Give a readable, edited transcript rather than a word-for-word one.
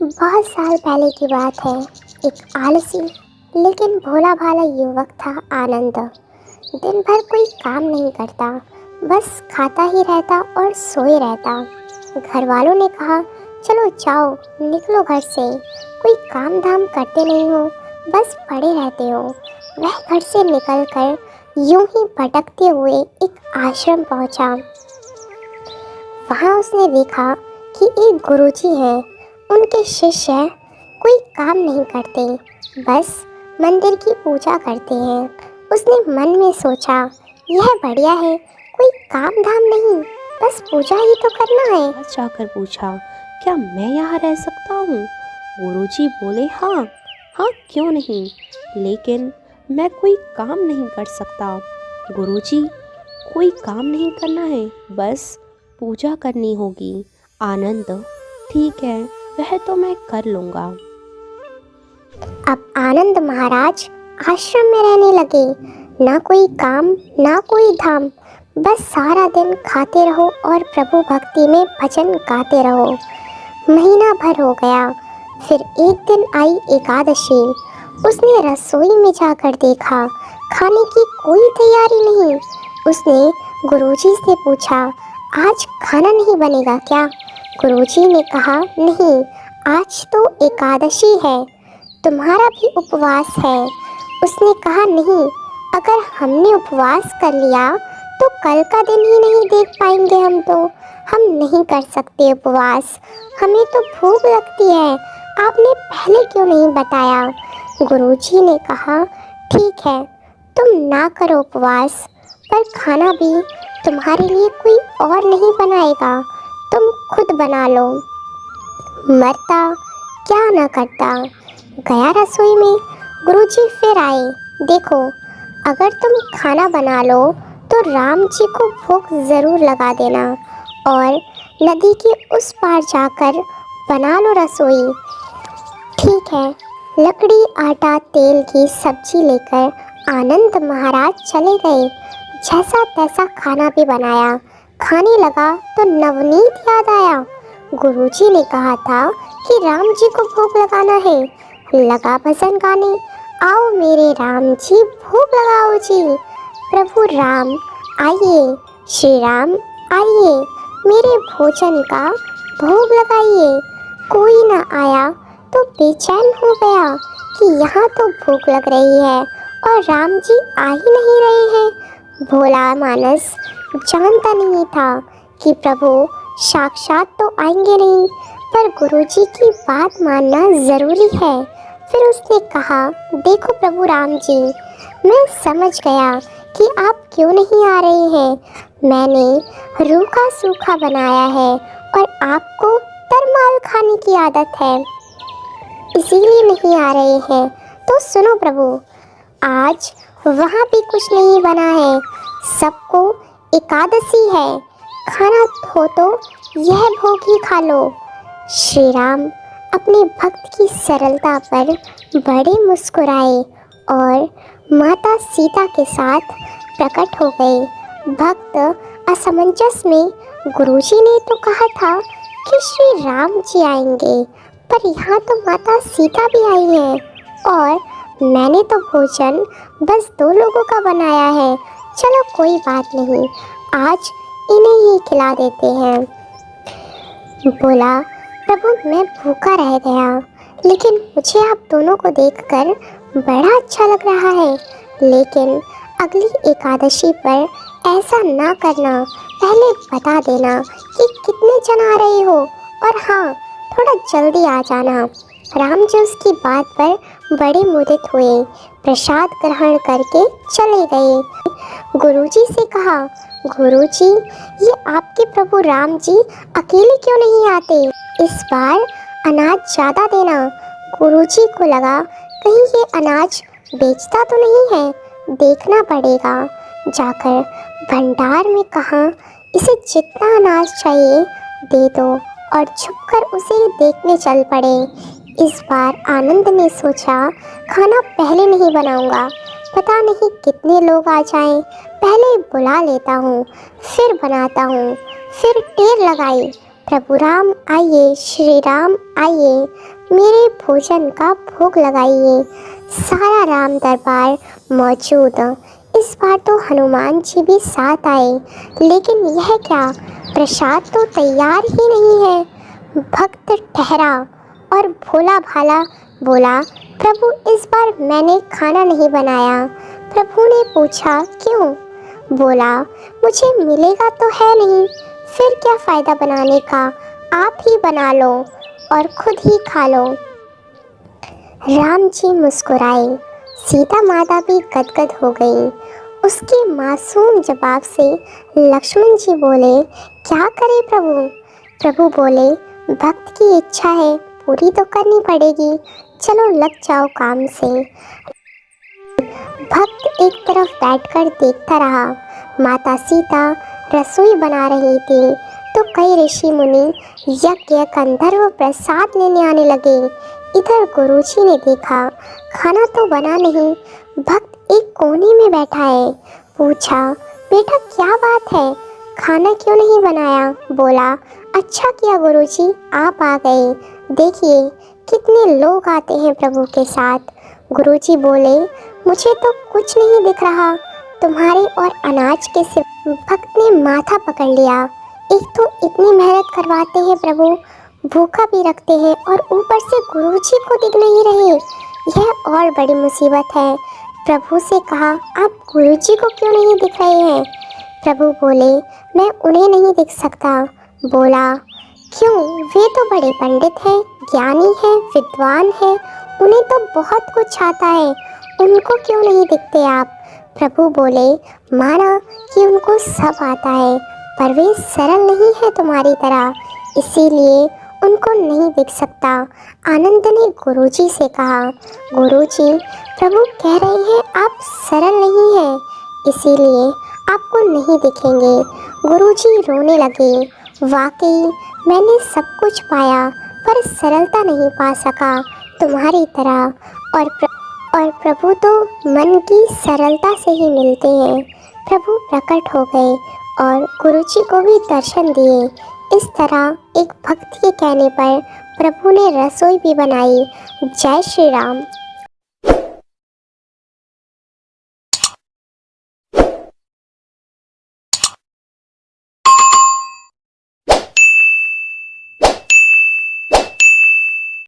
बहुत साल पहले की बात है। एक आलसी लेकिन भोला भाला युवक था आनंद। दिन भर कोई काम नहीं करता, बस खाता ही रहता और सोए रहता। घर वालों ने कहा, चलो जाओ निकलो घर से, कोई काम धाम करते नहीं हो, बस पड़े रहते हो। वह घर से निकलकर यूं ही भटकते हुए एक आश्रम पहुंचा। वहां उसने देखा कि एक गुरुजी हैं। उनके शिष्य कोई काम नहीं करते, बस मंदिर की पूजा करते हैं। उसने मन में सोचा, यह बढ़िया है, कोई काम धाम नहीं, बस पूजा ही तो करना है। पास जाकर पूछा, क्या मैं यहाँ रह सकता हूँ? गुरुजी बोले, हाँ हाँ, क्यों नहीं, लेकिन मैं कोई काम नहीं कर सकता। गुरुजी, कोई काम नहीं करना है, बस पूजा करनी होगी। आनंद, ठीक है, वह तो मैं कर लूँगा। अब आनंद महाराज आश्रम में रहने लगे। ना कोई काम ना कोई धाम, बस सारा दिन खाते रहो और प्रभु भक्ति में भजन गाते रहो। महीना भर हो गया। फिर एक दिन आई एकादशी। उसने रसोई में जाकर देखा, खाने की कोई तैयारी नहीं। उसने गुरुजी से पूछा, आज खाना नहीं बनेगा क्या? गुरुजी ने कहा, नहीं, आज तो एकादशी है, तुम्हारा भी उपवास है। उसने कहा, नहीं, अगर हमने उपवास कर लिया तो कल का दिन ही नहीं देख पाएंगे हम नहीं कर सकते उपवास, हमें तो भूख लगती है, आपने पहले क्यों नहीं बताया? गुरुजी ने कहा, ठीक है, तुम ना करो उपवास, पर खाना भी तुम्हारे लिए कोई और नहीं बनाएगा, तुम खुद बना लो। मरता क्या न करता। गया रसोई में। गुरुजी फिर आए, देखो, अगर तुम खाना बना लो तो राम जी को भूख ज़रूर लगा देना और नदी के उस पार जाकर बना लो रसोई। ठीक है। लकड़ी, आटा, तेल की सब्जी लेकर आनंद महाराज चले गए। जैसा तैसा खाना भी बनाया। खाने लगा तो नवनीत याद आया। गुरुजी ने कहा था कि राम जी को भोग लगाना है। लगा भजन गाने, आओ मेरे राम जी भोग लगाओ जी। प्रभु राम आइए, श्री राम आइए, मेरे भोजन का भोग लगाइए। कोई न आया तो बेचैन हो गया कि यहाँ तो भूख लग रही है और राम जी आ ही नहीं रहे हैं। भोला मानस जानता नहीं था कि प्रभु साक्षात तो आएंगे नहीं, पर गुरुजी की बात मानना ज़रूरी है। फिर उसने कहा, देखो प्रभु राम जी, मैं समझ गया कि आप क्यों नहीं आ रहे हैं। मैंने रूखा सूखा बनाया है और आपको तरमाल खाने की आदत है, इसीलिए नहीं आ रहे हैं। तो सुनो प्रभु, आज वहाँ भी कुछ नहीं बना है, सबको एकादशी है, खाना हो तो यह भोग ही खा लो। श्री राम अपने भक्त की सरलता पर बड़े मुस्कुराए और माता सीता के साथ प्रकट हो गए। भक्त असमंजस में, गुरुजी ने तो कहा था कि श्री राम जी आएंगे, पर यहाँ तो माता सीता भी आई है और मैंने तो भोजन बस 2 लोगों का बनाया है। चलो कोई बात नहीं, आज इन्हें ही खिला देते हैं। बोला, प्रभु मैं भूखा रह गया, लेकिन मुझे आप दोनों को देखकर बड़ा अच्छा लग रहा है। लेकिन अगली एकादशी पर ऐसा ना करना, पहले बता देना कि कितने जन आ रहे हो, और हाँ, थोड़ा जल्दी आ जाना। राम जी उसकी बात पर बड़े मुदित हुए, प्रसाद ग्रहण करके चले गए। गुरुजी से कहा, गुरुजी, ये आपके प्रभु राम जी अकेले क्यों नहीं आते? इस बार अनाज ज़्यादा देना। गुरुजी को लगा कहीं ये अनाज बेचता तो नहीं है, देखना पड़ेगा। जाकर भंडार में कहा, इसे जितना अनाज चाहिए दे दो, और छुपकर उसे देखने चल पड़े। इस बार आनंद ने सोचा, खाना पहले नहीं बनाऊंगा, पता नहीं कितने लोग आ जाएं, पहले बुला लेता हूँ, फिर बनाता हूँ। फिर टेर लगाई, प्रभु राम आइए, श्री राम आइए, मेरे भोजन का भोग लगाइए। सारा राम दरबार मौजूद। इस बार तो हनुमान जी भी साथ आए, लेकिन यह क्या, प्रसाद तो तैयार ही नहीं है। भक्त ठहरा और भोला भाला बोला, प्रभु इस बार मैंने खाना नहीं बनाया। प्रभु ने पूछा, क्यों? बोला, मुझे मिलेगा तो है नहीं, फिर क्या फ़ायदा बनाने का, आप ही बना लो और खुद ही खा लो। राम जी मुस्कुराए, सीता माता भी गदगद हो गई। उसके मासूम जवाब से लक्ष्मण जी बोले, क्या करें प्रभु? प्रभु बोले, भक्त की इच्छा है, पूरी तो करनी पड़ेगी, चलो लग जाओ काम से। भक्त एक तरफ बैठकर देखता रहा। माता सीता रसोई बना रही थी तो कई ऋषि मुनि यज्ञ गंधर्व प्रसाद लेने आने लगे। इधर गुरुजी ने देखा खाना तो बना नहीं, भक्त एक कोने में बैठा है। पूछा, बेटा क्या बात है, खाना क्यों नहीं बनाया? बोला, अच्छा किया गुरुजी आप आ गए, देखिए कितने लोग आते हैं प्रभु के साथ। गुरुजी बोले, मुझे तो कुछ नहीं दिख रहा तुम्हारे और अनाज के सिवा। भक्त ने माथा पकड़ लिया, एक तो इतनी मेहनत करवाते हैं प्रभु, भूखा भी रखते हैं और ऊपर से गुरुजी को दिख नहीं रहे, यह और बड़ी मुसीबत है। प्रभु से कहा, आप गुरुजी को क्यों नहीं दिख रहे हैं? प्रभु बोले, मैं उन्हें नहीं दिख सकता। बोला, क्यों? वे तो बड़े पंडित हैं, ज्ञानी हैं, विद्वान हैं, उन्हें तो बहुत कुछ आता है, उनको क्यों नहीं दिखते आप? प्रभु बोले, माना कि उनको सब आता है, पर वे सरल नहीं है तुम्हारी तरह, इसीलिए उनको नहीं दिख सकता। आनंद ने गुरुजी से कहा, गुरुजी प्रभु कह रहे हैं आप सरल नहीं हैं, इसीलिए आपको नहीं दिखेंगे। गुरुजी रोने लगे, वाकई मैंने सब कुछ पाया पर सरलता नहीं पा सका तुम्हारी तरह, और प्रभु तो मन की सरलता से ही मिलते हैं। प्रभु प्रकट हो गए और गुरुजी को भी दर्शन दिए। इस तरह एक भक्त के कहने पर प्रभु ने रसोई भी बनाई। जय श्री राम।